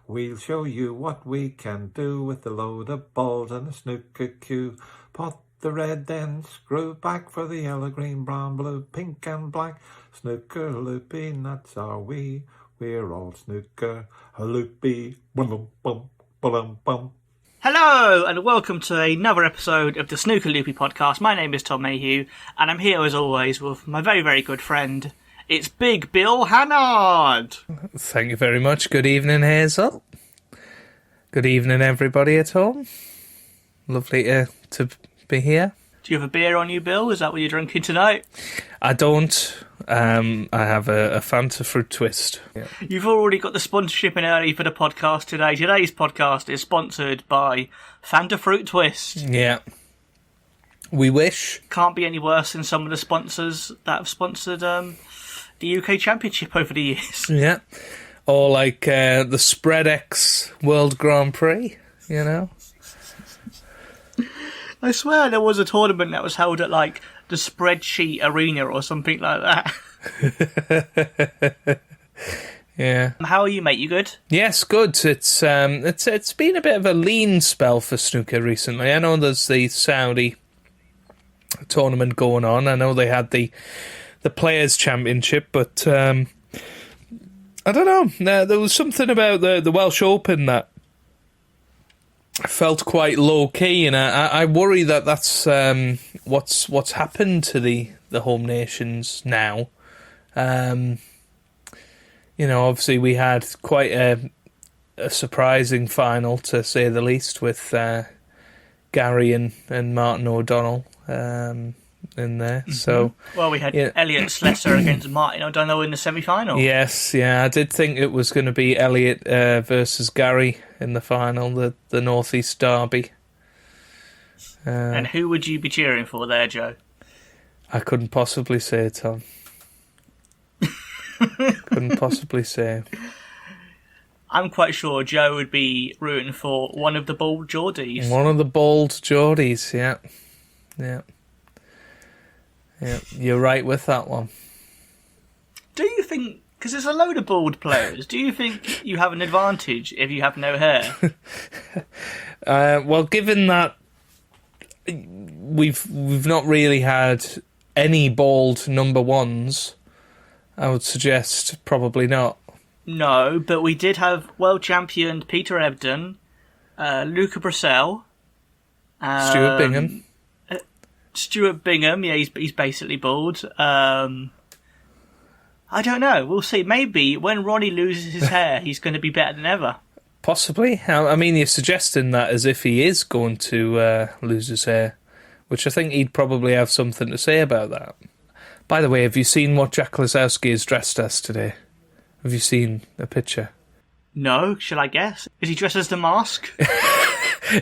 We'll show you what we can do with a load of balls and a snooker cue. Pot the red, then screw back for the yellow, green, brown, blue, pink and black. Snooker loopy, that's our we're all snooker loopy. Bum bum bum bum. Hello and welcome to another episode of the Snooker Loopy podcast. My name is Tom Mayhew and I'm here as always with my very, very good friend. It's Big Bill Hannard. Thank you very much. Good evening, Hazel. Good evening, everybody at home. Lovely to be here. Do you have a beer on you, Bill? Is that what you're drinking tonight? I don't. I have a Fanta Fruit Twist. Yeah. You've already got the sponsorship in early for the podcast today. Today's podcast is sponsored by Fanta Fruit Twist. Yeah. We wish. Can't be any worse than some of the sponsors that have sponsored the UK Championship over the years. Yeah. Or like the Spread X World Grand Prix, you know? I swear there was a tournament that was held at like the Spreadsheet Arena or something like that. Yeah. How are you, mate? You good? Yes, good. It's been a bit of a lean spell for snooker recently. I know there's the Saudi tournament going on. I know they had the Players' Championship, but I don't know. There was something about the Welsh Open that felt quite low key, and I worry that that's what's happened to the home nations now. You know, obviously we had quite a surprising final, to say the least, with Gary and Martin O'Donnell in there. Mm-hmm. So, well, we had Elliot Slessor against Martin O'Donnell in the semi-final. Yes, yeah, I did think it was going to be Elliot versus Gary in the final, the Northeast Derby. And who would you be cheering for there, Joe? I couldn't possibly say, Tom. Couldn't possibly say. I'm quite sure Joe would be rooting for one of the Bold Geordies. One of the Bold Geordies, yeah. Yeah. Yeah, you're right with that one. Do you think, because there's a load of bald players, do you think you have an advantage if you have no hair? Well, given that we've not really had any bald number ones, I would suggest probably not. No, but we did have world champion Peter Ebdon, Luca Brissell, Stuart Bingham. Stuart Bingham, yeah, he's basically bald. I don't know. We'll see. Maybe when Ronnie loses his hair, he's going to be better than ever. Possibly. I mean, you're suggesting that as if he is going to lose his hair, which I think he'd probably have something to say about that. By the way, have you seen what Jack Lisowski is dressed as today? Have you seen a picture? No. Shall I guess? Is he dressed as the Mask?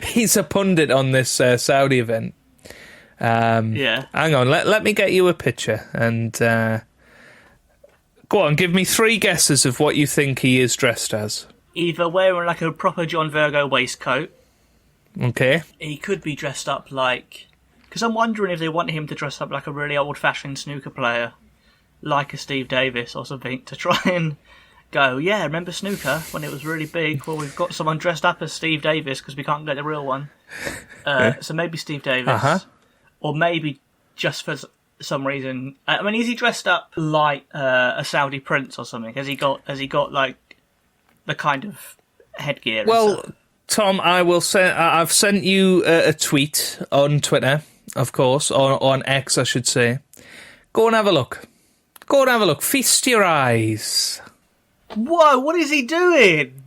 He's a pundit on this Saudi event. Yeah. Hang on, let me get you a picture and go on, give me 3 guesses of what you think he is dressed as. Either wearing like a proper John Virgo waistcoat. Okay. He could be dressed up like... Because I'm wondering if they want him to dress up like a really old-fashioned snooker player, like a Steve Davis or something, to try and go, yeah, remember snooker when it was really big? Well, we've got someone dressed up as Steve Davis because we can't get the real one. So maybe Steve Davis. Uh-huh. Or maybe just for some reason. I mean, is he dressed up like a Saudi prince or something? Has he got like the kind of headgear? Well, Tom, I will say I've sent you a tweet on Twitter, of course, or on X, I should say. Go and have a look. Go and have a look. Feast your eyes. Whoa! What is he doing?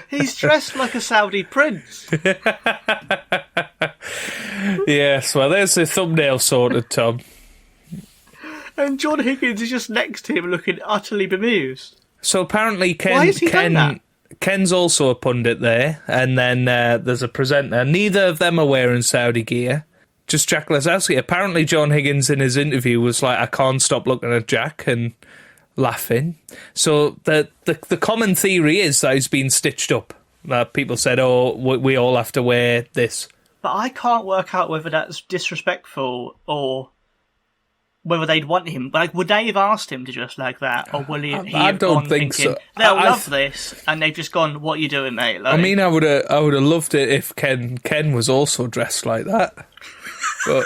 He's dressed like a Saudi prince. Yes, well, there's the thumbnail sorted, Tom. And John Higgins is just next to him looking utterly bemused. So apparently Why has he done that? Ken's also a pundit there, and then there's a presenter. Neither of them are wearing Saudi gear, just Jack Lisowski. Apparently John Higgins in his interview was like, I can't stop looking at Jack, and laughing. So the common theory is that he's been stitched up. People said, oh, we all have to wear this. But I can't work out whether that's disrespectful or whether they'd want him. Like, would they have asked him to dress like that, or will he I have don't gone think thinking, so. they'll love this, and they've just gone, what are you doing, mate? Like, I mean, I would have loved it if Ken was also dressed like that. But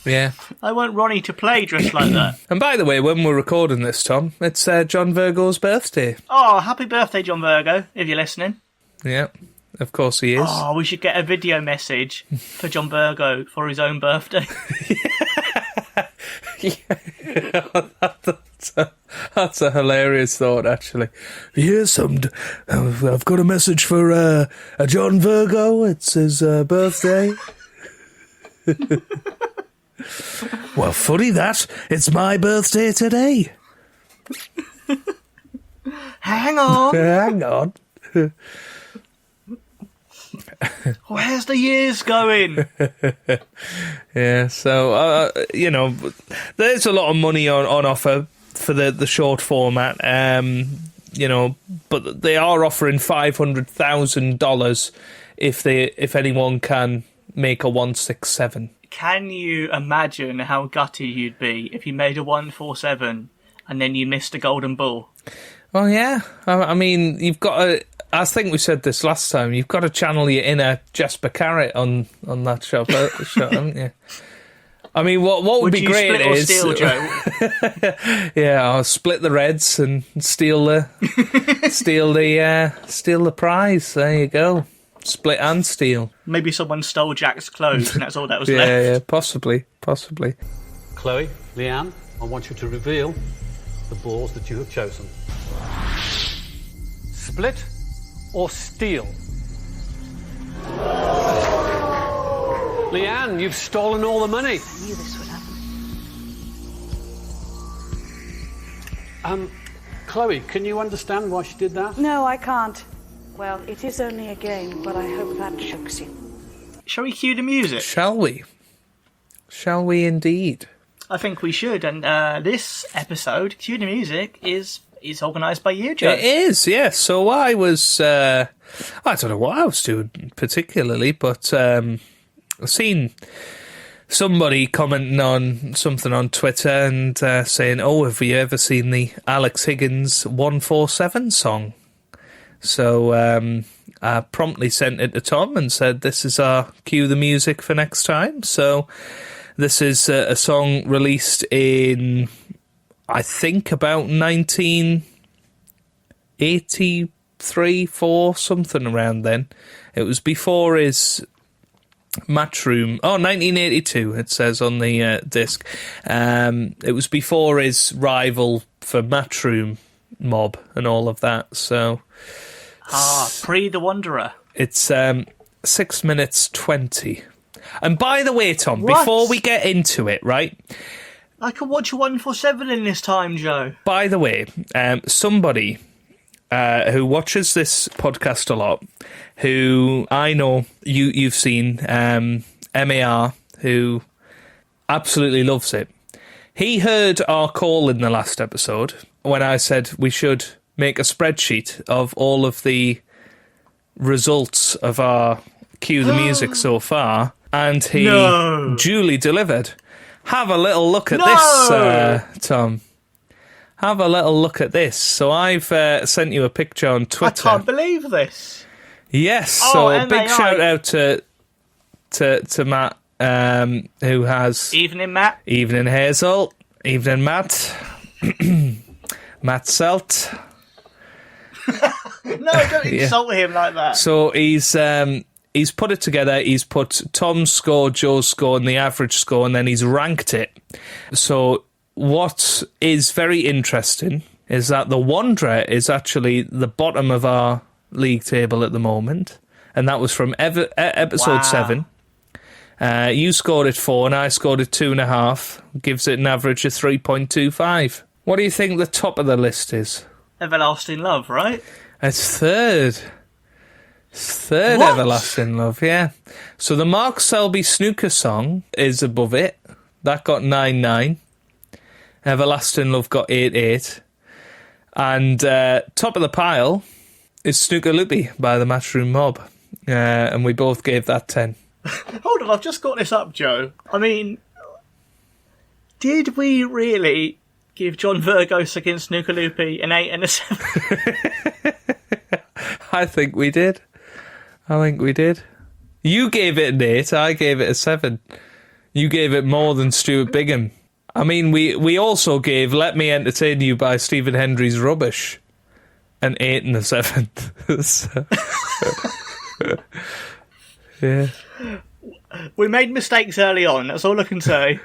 yeah. I want Ronnie to play dressed like that. And by the way, when we're recording this, Tom, it's John Virgo's birthday. Oh, happy birthday, John Virgo, if you're listening. Yeah, of course he is. Oh, we should get a video message for John Virgo for his own birthday. That's a hilarious thought, actually. Yes, I've got a message for a John Virgo. It's his birthday. Well, funny that. It's my birthday today. Hang on. Hang on. Where's the years going? Yeah, so, there's a lot of money on offer for the short format, but they are offering $500,000 if anyone can make a 167. Can you imagine how gutted you'd be if you made a 147 and then you missed a golden ball? Well, yeah. I mean, you've got to... I think we said this last time. You've got to channel your inner Jasper Carrot on that shot, haven't you? I mean, what would be great split or is... steal, Joe? Yeah, I'll split the Reds and steal the prize. There you go. Split and steal. Maybe someone stole Jack's clothes and that's all that was left. Yeah, possibly. Chloe, Leanne, I want you to reveal the balls that you have chosen. Split or steal? Leanne, you've stolen all the money. I knew this would happen. Chloe, can you understand why she did that? No, I can't. Well, it is only a game, but I hope that shocks you. Shall we cue the music? Shall we? Shall we indeed? I think we should. And this episode, Cue the Music, is organised by you, Joe. It is, yes. So I was... I don't know what I was doing particularly, but I've seen somebody commenting on something on Twitter and saying, oh, have you ever seen the Alex Higgins 147 song? So I promptly sent it to Tom and said, this is our cue the music for next time. So this is a song released in, I think, about 1983, 4, something around then. It was before his Matchroom. Oh, 1982, it says on the disc. It was before his rival for Matchroom, Mob, and all of that. So... pre The Wanderer. It's 6 minutes 20. And by the way, Tom, What? before we get into it, right? I could watch 147 in this time, Joe. By the way, somebody who watches this podcast a lot, who I know you've seen, MAR, who absolutely loves it. He heard our call in the last episode when I said we should make a spreadsheet of all of the results of our Cue the Music so far, and he duly delivered. Have a little look at this, Tom. Have a little look at this. So I've sent you a picture on Twitter. I can't believe this. Yes, so a big MAI. shout out to Matt, who has... Evening, Matt. Evening, Hazel. Evening, Matt. Matt Selt. No, don't insult him like that. So he's put it together. He's put Tom's score, Joe's score, and the average score, and then he's ranked it. So what is very interesting is that the Wanderer is actually the bottom of our league table at the moment, and that was from episode 7. You scored it 4, and I scored it 2.5. Gives it an average of 3.25. What do you think the top of the list is? Everlasting Love, right? It's third. Third What? Everlasting Love, yeah. So the Mark Selby snooker song is above it. That got 9.9. Everlasting Love got 8.8. And top of the pile is Snooker Loopy by the Matchroom Mob. And we both gave that 10. Hold on, I've just got this up, Joe. I mean, Did we really give John Virgos against Snooker Loopy an 8 and a 7? I think we did. You gave it an 8, I gave it a 7. You gave it more than Stuart Bigham. I mean, we also gave Let Me Entertain You by Stephen Hendry's Rubbish an 8 and a 7. So, yeah. We made mistakes early on, that's all I can say.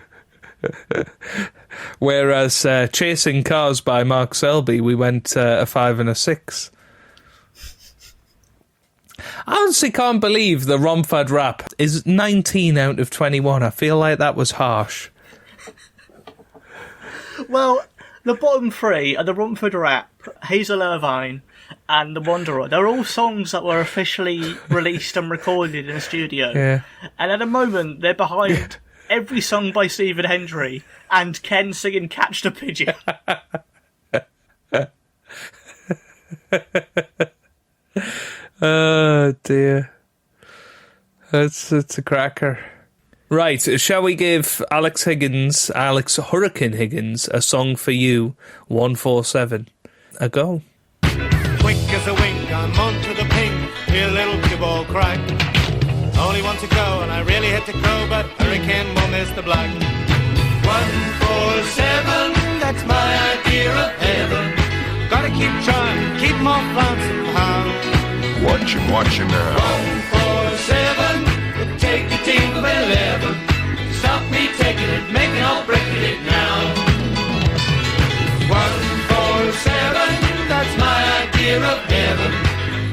Whereas Chasing Cars by Mark Selby, we went a 5 and a 6. I honestly can't believe the Romford Rap is 19 out of 21. I feel like that was harsh. Well, the bottom 3 are the Romford Rap, Hazel Irvine, and The Wanderer. They're all songs that were officially released and recorded in a studio. Yeah. And at the moment, they're behind every song by Stephen Hendry and Ken singing Catch the Pigeon. Oh, dear. It's a cracker. Right, shall we give Alex Hurricane Higgins, A Song for You, 147, a go? Quick as a wink, I'm on to the pink, hear a little cue ball crack. Only one to go, and I really had to go, but Hurricane will miss the black. 147, that's my idea of heaven. Gotta keep trying, keep 'em off flying somehow. Watch him now. 147, it'll take a team of 11. Stop me taking it, making or breaking it now. 147, that's my idea of heaven.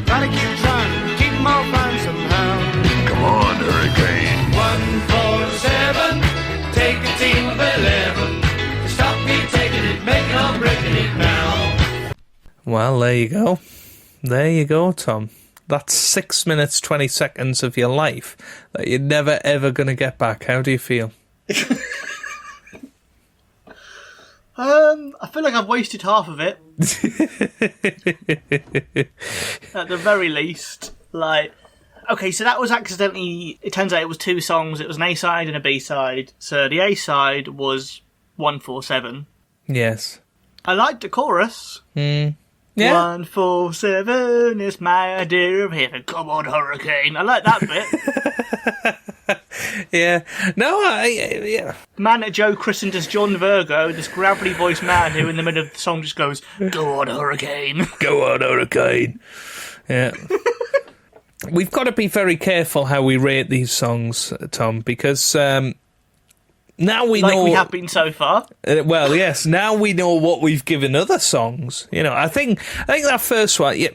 Gotta keep trying, keep 'em all flying somehow. Come on, Hurricane. 147, take a team of 11. Stop me taking it, making or breaking it now. Well, there you go. There you go, Tom. That's 6 minutes, 20 seconds of your life that you're never, ever going to get back. How do you feel? I feel like I've wasted half of it. At the very least. Okay, so that was accidentally... It turns out it was 2 songs. It was an A-side and a B-side. So the A-side was 147. Yes. I liked the chorus. Yeah. 147 is my idea of heaven. Come on, Hurricane. I like that bit. Yeah. No, yeah. Man that Joe christened as John Virgo, this gravelly voiced man who in the middle of the song just goes, go on, Hurricane. Go on, Hurricane. Yeah. We've got to be very careful how we rate these songs, Tom, because now we know... we have been so far. Well, yes, now we know what we've given other songs. You know, I think that first one... Yeah,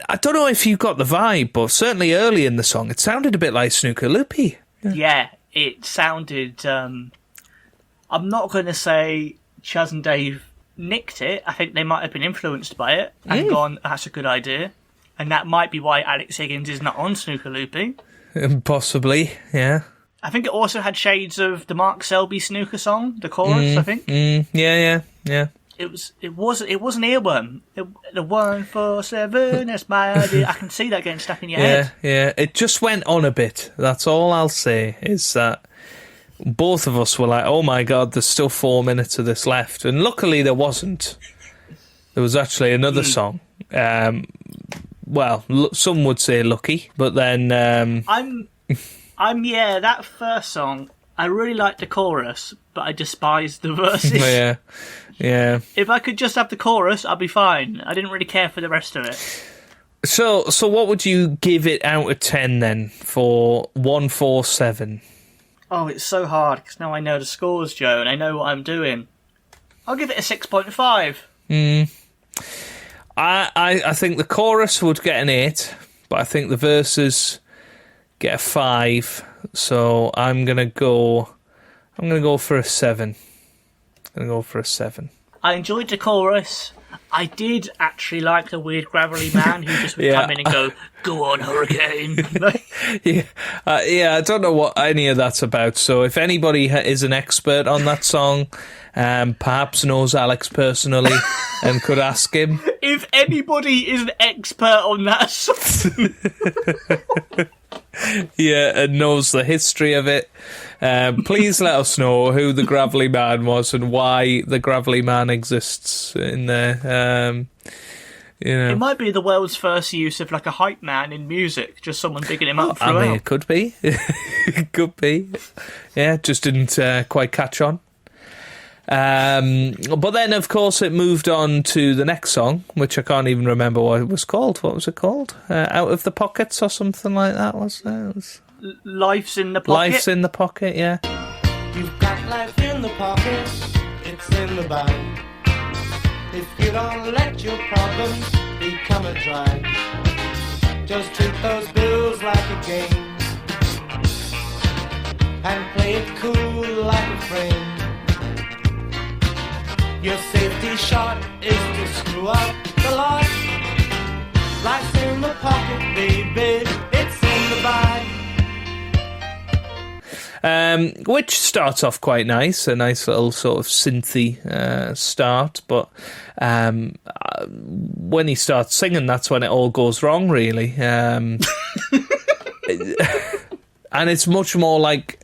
I don't know if you got the vibe, but certainly early in the song, it sounded a bit like Snooker Loopy. Yeah, it sounded... I'm not going to say Chaz and Dave nicked it. I think they might have been influenced by it and gone, that's a good idea. And that might be why Alex Higgins is not on Snooker Loopy. Possibly, yeah. I think it also had shades of the Mark Selby snooker song, the chorus, I think. Yeah. It was an earworm. The 147, that's my idea. I can see that getting stuck in your head. Yeah. It just went on a bit. That's all I'll say, is that both of us were like, oh my God, there's still 4 minutes of this left. And luckily there wasn't. There was actually another song. Well, some would say lucky, but then... that first song, I really liked the chorus, but I despised the verses. Yeah. If I could just have the chorus, I'd be fine. I didn't really care for the rest of it. So what would you give it out of 10 then for 147? Oh, it's so hard, because now I know the scores, Joe, and I know what I'm doing. I'll give it a 6.5. I think the chorus would get an 8, but I think the verses get a 5. So I'm gonna go for a 7. I enjoyed the chorus. I did actually like the weird gravelly man who just would come in and go on, Hurricane. I don't know what any of that's about. So if anybody is an expert on that song, perhaps knows Alex personally and could ask him. If anybody is an expert on that song... Yeah, and knows the history of it. Please let us know who the Gravelly Man was and why the Gravelly Man exists in there. It might be the world's first use of like a hype man in music, just someone bigging him up throughout. I mean, it could be. It could be. Yeah, just didn't quite catch on. But then, of course, it moved on to the next song, which I can't even remember what it was called. What was it called? Out of the Pockets or something like that, wasn't it? Life's in the Pocket. Life's in the Pocket, yeah. You've got life in the pocket, it's in the bag. If you don't let your problems become a drag, just treat those bills like a game and play it cool like a friend. Your safety shot is to screw up the lot. Life's in the pocket, baby, it's in the bag. Which starts off quite nice, a nice little sort of synthy start, but when he starts singing, that's when it all goes wrong, really. And it's much more like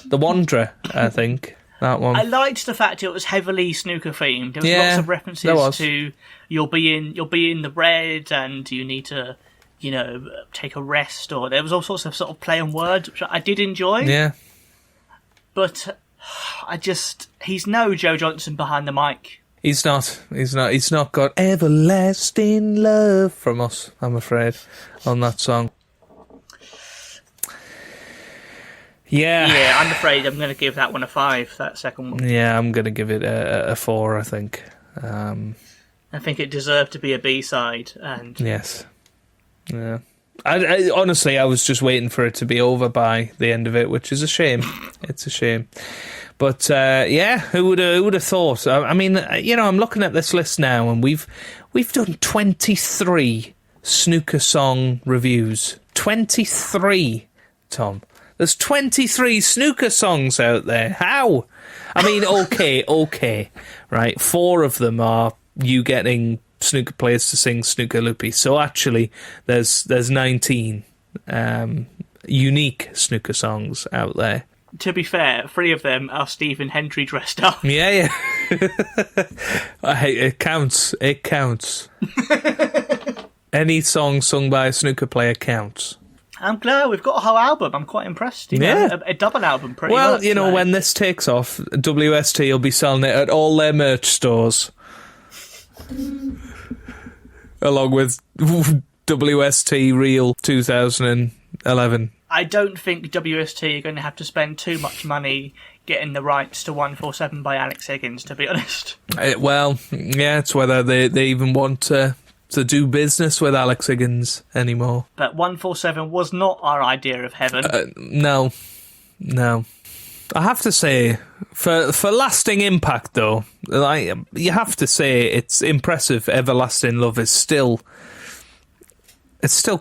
The Wanderer, I think, that one. I liked the fact it was heavily snooker themed. There was lots of references to you'll be in the red and you need to, take a rest, or there was all sorts of sort of play on words, which I did enjoy. Yeah. But he's no Joe Johnson behind the mic. He's not got everlasting love from us, I'm afraid, on that song. Yeah, I'm afraid I'm going to give that one a 5, that second one. Yeah, I'm going to give it a 4, I think. I think it deserved to be a B-side. And yes. Yeah. I honestly, I was just waiting for it to be over by the end of it, which is a shame. It's a shame. But, who would have thought? I mean, I'm looking at this list now, and we've done 23 snooker song reviews. 23, Tom. There's 23 snooker songs out there. How? I mean, okay, right? 4 of them are you getting snooker players to sing snooker loopy. So actually, there's 19 unique snooker songs out there. To be fair, 3 of them are Stephen Hendry dressed up. Yeah. It counts. It counts. Any song sung by a snooker player counts. I'm glad we've got a whole album. I'm quite impressed. A double album, pretty much. Well, when this takes off, WST will be selling it at all their merch stores. Along with WST Real 2011. I don't think WST are going to have to spend too much money getting the rights to 147 by Alex Higgins, to be honest. It's whether they even want to do business with Alex Higgins anymore. But 147 was not our idea of heaven. No. I have to say, for lasting impact, though, you have to say it's impressive. Everlasting Love is still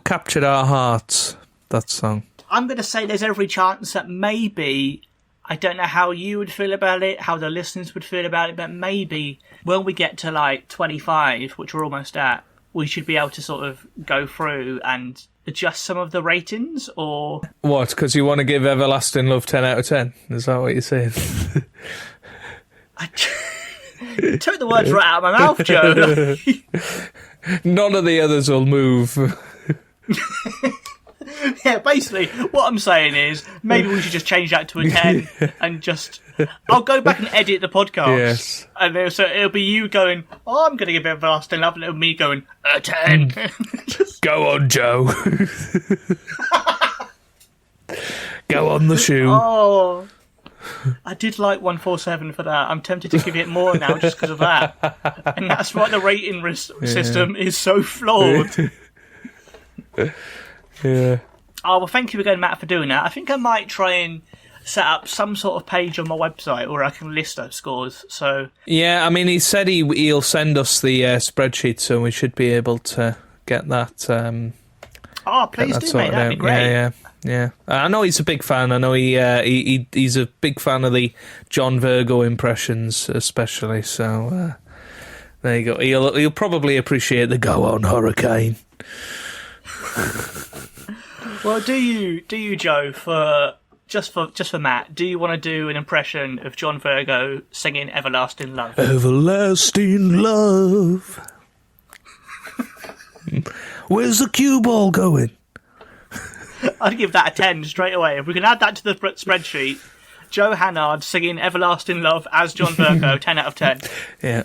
captured our hearts, that song. I'm going to say there's every chance that maybe, I don't know how you would feel about it, how the listeners would feel about it, but maybe when we get to like 25, which we're almost at, we should be able to sort of go through and adjust some of the ratings, or... What, because you want to give Everlasting Love 10 out of 10? Is that what you're saying? You took the words right out of my mouth, Joe. None of the others will move. Yeah, basically, what I'm saying is maybe we should just change that to a 10 and just... I'll go back and edit the podcast. Yes. And it'll be you going, I'm going to give Everlasting Love, and it'll be me going, a 10. Go on, Joe. Go on the shoe. Oh, I did like 147 for that. I'm tempted to give it more now just because of that. And that's why the rating system is so flawed. Yeah. Oh, well, thank you again, Matt, for doing that. I think I might try and set up some sort of page on my website where I can list those scores. So yeah, I mean, he said he'll send us the spreadsheet, so we should be able to get that. Please do, mate. That'd be great. Yeah. I know he's a big fan. I know he's a big fan of the John Virgo impressions, especially. So there you go. He'll probably appreciate the "Go On, Hurricane." Well, do you, Joe, for Matt, do you want to do an impression of John Virgo singing "Everlasting Love"? Everlasting love. Where's the cue ball going? I'd give that a 10 straight away. If we can add that to the spreadsheet, Joe Hannard singing "Everlasting Love" as John Virgo, 10 out of 10. Yeah.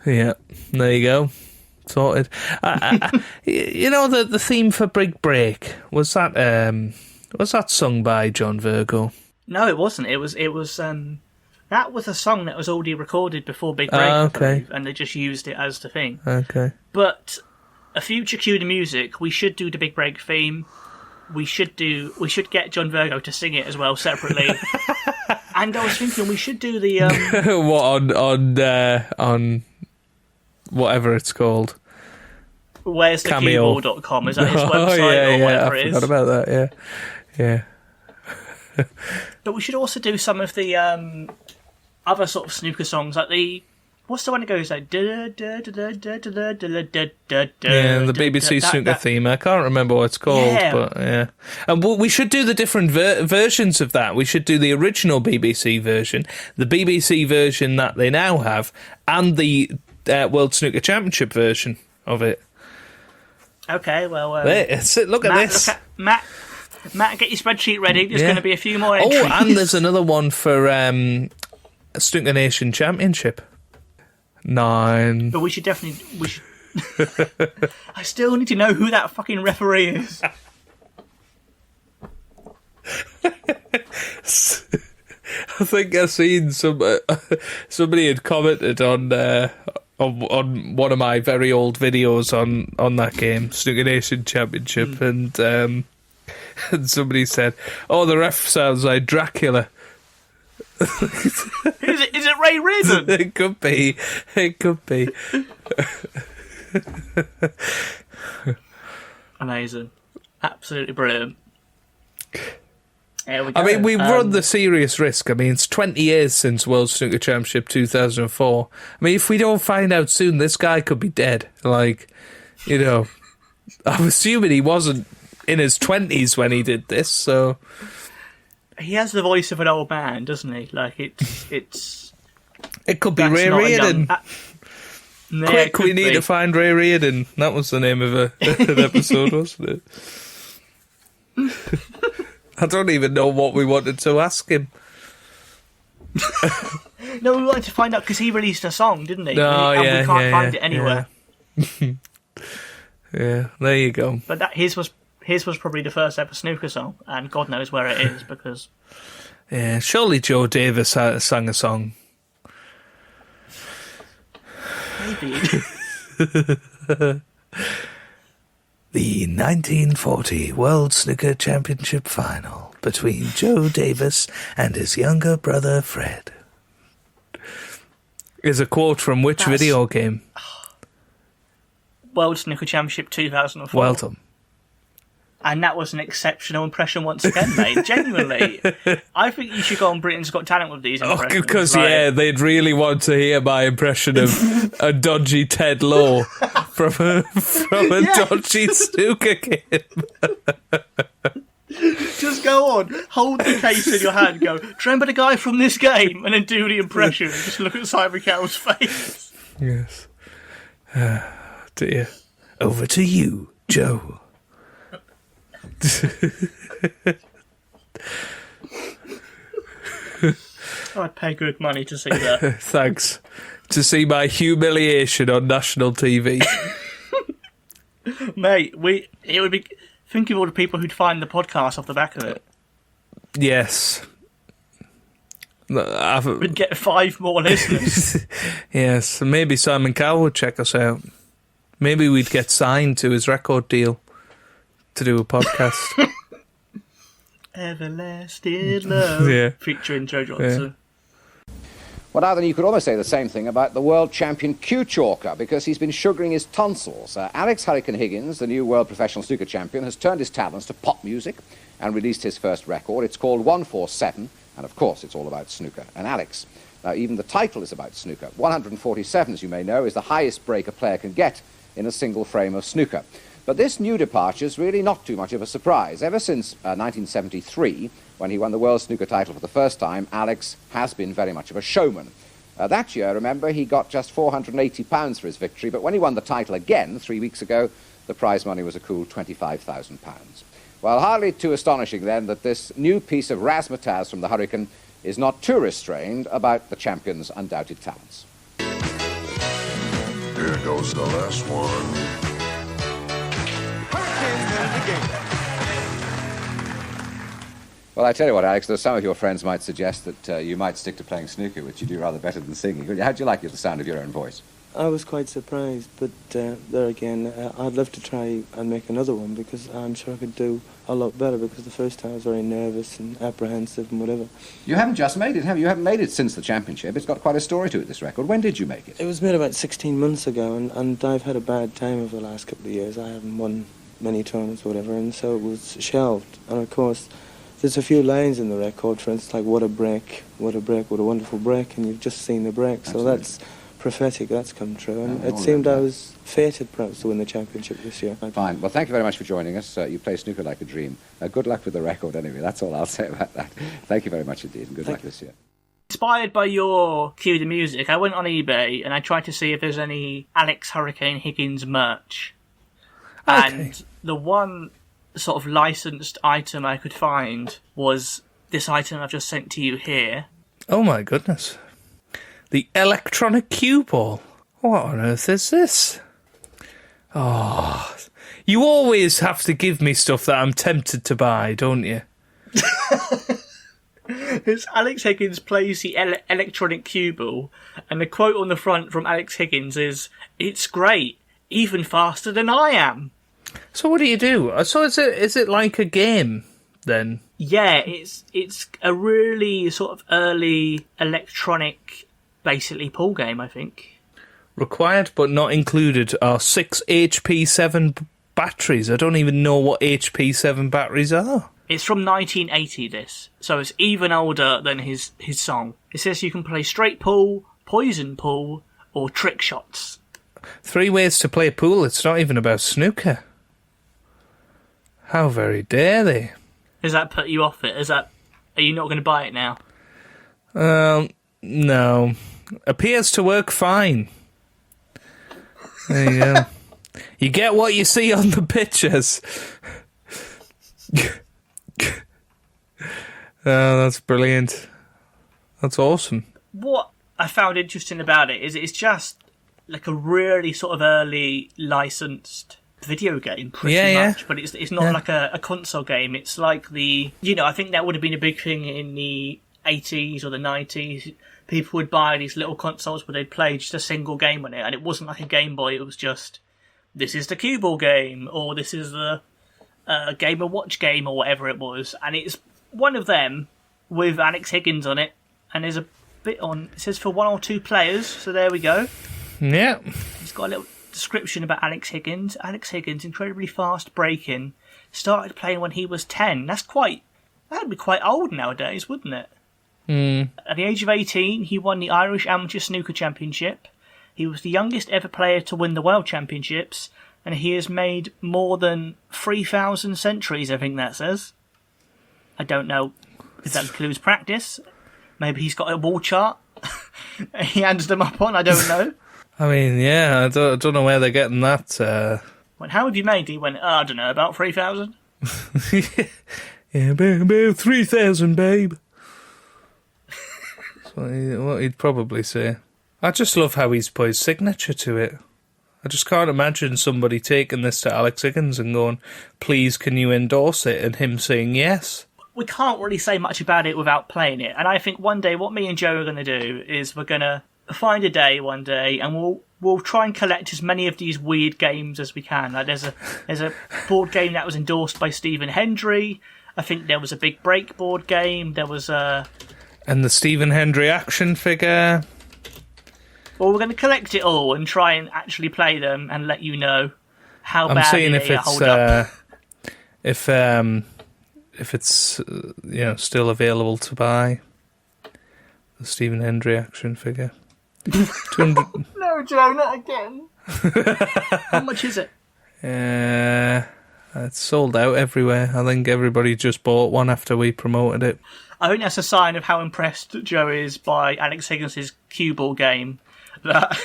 There you go. Sorted. You know the theme for Big Break was that sung by John Virgo? No, it wasn't. It was that was a song that was already recorded before Big Break, okay. I believe, and they just used it as the thing. Okay. But a future Cue the Music, we should do the Big Break theme. We should get John Virgo to sing it as well separately. And I was thinking we should do the what on whatever it's called. Where's the Cameo. Keyboard.com? Is that his website or whatever it is? I forgot about that. Yeah. But we should also do some of the other sort of snooker songs, like what's the one that goes like Yeah, the BBC snooker theme. I can't remember what it's called, but yeah. And we should do the different versions of that. We should do the original BBC version, the BBC version that they now have, and the World Snooker Championship version of it. Okay, well, look at this. Matt, get your spreadsheet ready. There's going to be a few more entries. Oh, and there's another one for Snooker Nation Championship. 9. But we should definitely. I still need to know who that fucking referee is. I think I've seen somebody had commented on one of my very old videos on that game, Snooker Nation Championship, and somebody said, "Oh, the ref sounds like Dracula." Is it Ray Reardon? It could be. Amazing. Absolutely brilliant. There we go. I mean, we run the serious risk. I mean, it's 20 years since World Snooker Championship 2004. I mean, if we don't find out soon, this guy could be dead. Like, you know, I'm assuming he wasn't in his 20s when he did this, so... He has the voice of an old man, doesn't he? Like, it's... It could be Ray Reardon. Quick, we need to find Ray Reardon. That was the name of an episode, wasn't it? I don't even know what we wanted to ask him. No, we wanted to find out because he released a song, didn't he? Oh, and we can't find it anywhere. Yeah, there you go. But his was probably the first ever snooker song, and God knows where it is because... Yeah, surely Joe Davis sang a song. Maybe. The 1940 World Snooker Championship final between Joe Davis and his younger brother Fred. Is a quote from which video game? World Snooker Championship 2004. Well done. And that was an exceptional impression once again, mate. Genuinely. I think you should go on Britain's Got Talent with these impressions. Oh, because, they'd really want to hear my impression of a dodgy Ted Lowe from a dodgy snooker game. Just go on, hold the case in your hand, go, do you remember the guy from this game? And then do the impression. Just look at Simon Cowell's face. Yes. Dear. Over to you, Joe. I'd pay good money to see that. Thanks. To see my humiliation on national TV. Mate, it would be... Think of all the people who'd find the podcast off the back of it. Yes. We'd get 5 more listeners. Yes, maybe Simon Cowell would check us out. Maybe we'd get signed to his record deal to do a podcast. Everlasting Love. Featuring Joe Johnson. Yeah. Well, now then, you could almost say the same thing about the world champion Q-Chalker, because he's been sugaring his tonsils. Alex Hurricane Higgins, the new world professional snooker champion, has turned his talents to pop music and released his first record. It's called 147, and of course it's all about snooker and Alex. Now, even the title is about snooker. 147, as you may know, is the highest break a player can get in a single frame of snooker. But this new departure is really not too much of a surprise. Ever since 1973, when he won the World Snooker title for the first time, Alex has been very much of a showman. That year, remember, he got just £480 for his victory, but when he won the title again 3 weeks ago, the prize money was a cool £25,000. Well, hardly too astonishing, then, that this new piece of razzmatazz from the Hurricane is not too restrained about the champion's undoubted talents. Here goes the last one. Well, I tell you what, Alex, though some of your friends might suggest that you might stick to playing snooker, which you do rather better than singing. How do you like the sound of your own voice? I was quite surprised, but there again, I'd love to try and make another one because I'm sure I could do a lot better because the first time I was very nervous and apprehensive and whatever. You haven't just made it, have you? You haven't made it since the championship. It's got quite a story to it, this record. When did you make it? It was made about 16 months ago, and I've had a bad time over the last couple of years. I haven't won many tournaments or whatever, and so it was shelved. And of course, there's a few lines in the record, for instance, like what a break, what a break, what a wonderful break, and you've just seen the break. So that's prophetic, that's come true. And it seemed I was fated perhaps to win the championship this year. Fine. Well, thank you very much for joining us. You play snooker like a dream. Good luck with the record anyway. That's all I'll say about that. Thank you very much indeed, and good luck this year. Inspired by your cue the music, I went on eBay and I tried to see if there's any Alex Hurricane Higgins merch. Okay. And the one sort of licensed item I could find was this item I've just sent to you here. Oh my goodness. The electronic cue ball. What on earth is this? Oh, you always have to give me stuff that I'm tempted to buy, don't you? It's Alex Higgins plays the electronic cue ball, and the quote on the front from Alex Higgins is, "It's great, even faster than I am." So what do you do? So is it like a game then? Yeah, it's a really sort of early electronic, basically pool game, I think. Required but not included are 6 HP7 batteries. I don't even know what HP7 batteries are. It's from 1980, this. So it's even older than his song. It says you can play straight pool, poison pool, or trick shots. 3 ways to play pool. It's not even about snooker. How very dare they? Does that put you off it? Are you not going to buy it now? No. Appears to work fine. There you go. You get what you see on the pictures. Oh, that's brilliant. That's awesome. What I found interesting about it is it's just like a really sort of early licensed video game, pretty much. But it's not like a console game. It's like I think that would have been a big thing in the 80s or the 90s. People would buy these little consoles where they'd play just a single game on it, and it wasn't like a Game Boy. It was just, this is the cue ball game, or this is the Game & Watch game, or whatever it was. And it's one of them with Alex Higgins on it, and there's a bit on, it says for 1 or 2 players, so there we go. Yeah. It's got a little description about Alex Higgins. Alex Higgins, incredibly fast breaking, started playing when he was 10. That'd be quite old nowadays, wouldn't it? At the age of 18, he won the Irish Amateur Snooker Championship. He was the youngest ever player to win the World Championships, and he has made more than 3,000 centuries, I think that says. I don't know if that includes practice. Maybe he's got a wall chart he hands them up on, I don't know. I mean, yeah, I don't know where they're getting that. When, how have you made? He went, I don't know, about 3,000? Yeah, about 3,000, babe. That's what he'd probably say. I just love how he's put his signature to it. I just can't imagine somebody taking this to Alex Higgins and going, please, can you endorse it? And him saying yes. We can't really say much about it without playing it. And I think one day what me and Joe are going to do is we're going to find a day one day and we'll try and collect as many of these weird games as we can. Like there's a board game that was endorsed by Stephen Hendry. I think there was a big break board game. There was a... And the Stephen Hendry action figure. Well, we're going to collect it all and try and actually play them and let you know how badly they hold up. If it's still available to buy, the Stephen Hendry action figure. 200. No, Joe, not again. How much is it? It's sold out everywhere. I think everybody just bought one after we promoted it. I think that's a sign of how impressed Joe is by Alex Higgins' cue ball game. That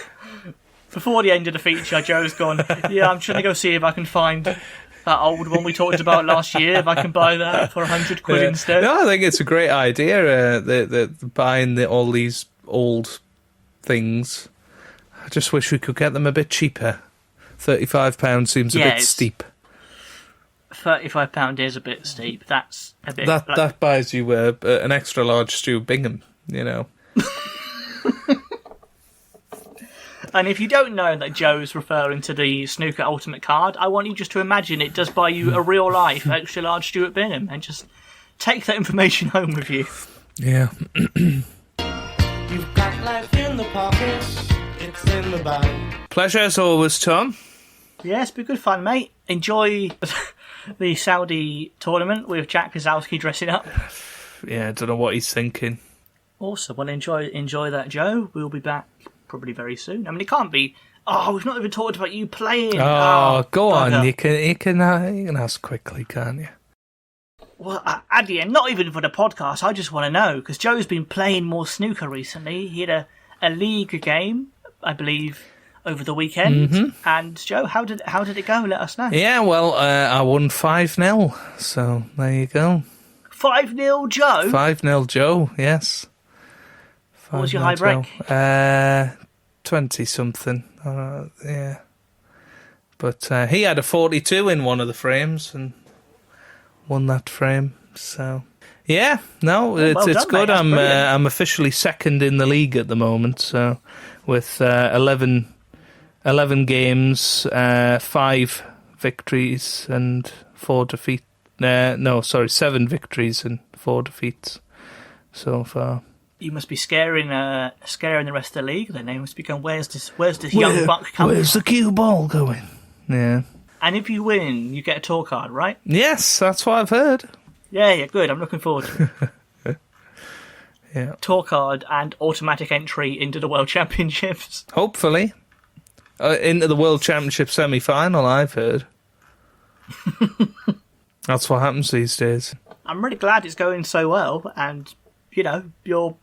before the end of the feature, Joe's gone, yeah, I'm trying to go see if I can find that old one we talked about last year, if I can buy that for £100 instead. No, I think it's a great idea, buying all these old things. I just wish we could get them a bit cheaper. £35 seems a bit steep. £35 is a bit steep. That's a bit... That buys you an extra large Stu Bingham, you know. And if you don't know that Joe's referring to the Snooker Ultimate card, I want you just to imagine it does buy you a real-life extra large Stuart Bingham, and just take that information home with you. Yeah. You've got life in the pocket, it's in the bag. Pleasure as always, Tom. Yeah, it's been good fun, mate. Enjoy the Saudi tournament with Jack Lisowski dressing up. Yeah, I don't know what he's thinking. Awesome. Well, enjoy that, Joe. We'll be back probably very soon. I mean, it can't be... Oh, we've not even talked about you playing. Oh, go bugger. on. You can ask quickly, can't you? Well, at the end, not even for the podcast, I just want to know, because Joe's been playing more snooker recently. He had a league game, I believe, over the weekend. Mm-hmm. And Joe, how did it go? Let us know. Yeah, well, I won 5-0, so there you go. 5-0 Joe? 5-0 Joe, yes. What was your high break? 20-something, yeah. But he had a 42 in one of the frames and won that frame, so... Yeah, no, it's good. I'm officially second in the league at the moment, so with 11 games, 5 victories and 4 defeats. 7 victories and 4 defeats so far. You must be scaring the rest of the league. Then they must be going, where's this young buck coming? Where's the cue ball going? Yeah. And if you win, you get a tour card, right? Yes, that's what I've heard. Yeah, good. I'm looking forward to it. Yeah. Tour card and automatic entry into the World Championships. Hopefully. Into the World Championship semi-final, I've heard. That's what happens these days. I'm really glad it's going so well, and, you know, you'll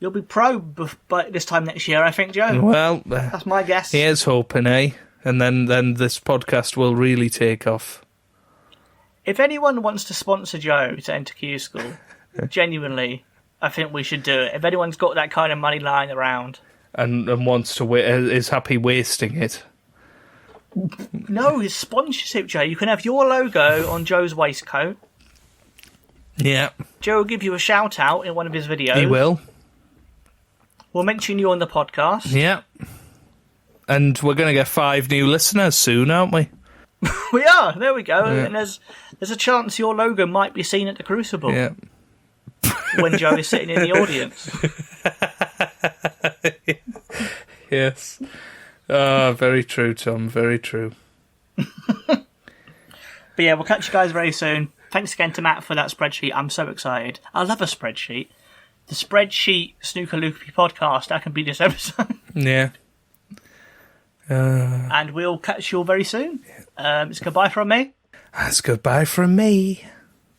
be pro by this time next year, I think, Joe. Well, that's my guess. Here's hoping, eh? And then this podcast will really take off. If anyone wants to sponsor Joe to enter Q School, genuinely, I think we should do it. If anyone's got that kind of money lying around. And wants to is happy wasting it. No, his sponsorship, Joe. You can have your logo on Joe's waistcoat. Yeah. Joe will give you a shout out in one of his videos. He will. We'll mention you on the podcast. Yeah. And we're going to get 5 new listeners soon, aren't we? We are. There we go. Yeah. And there's a chance your logo might be seen at the Crucible. Yeah. When Joe is sitting in the audience. Yes. Very true, Tom. Very true. But yeah, we'll catch you guys very soon. Thanks again to Matt for that spreadsheet. I'm so excited. I love a spreadsheet. The spreadsheet Snooker Loopy podcast. That can be this episode. Yeah. And we'll catch you all very soon. It's goodbye from me. It's goodbye from me.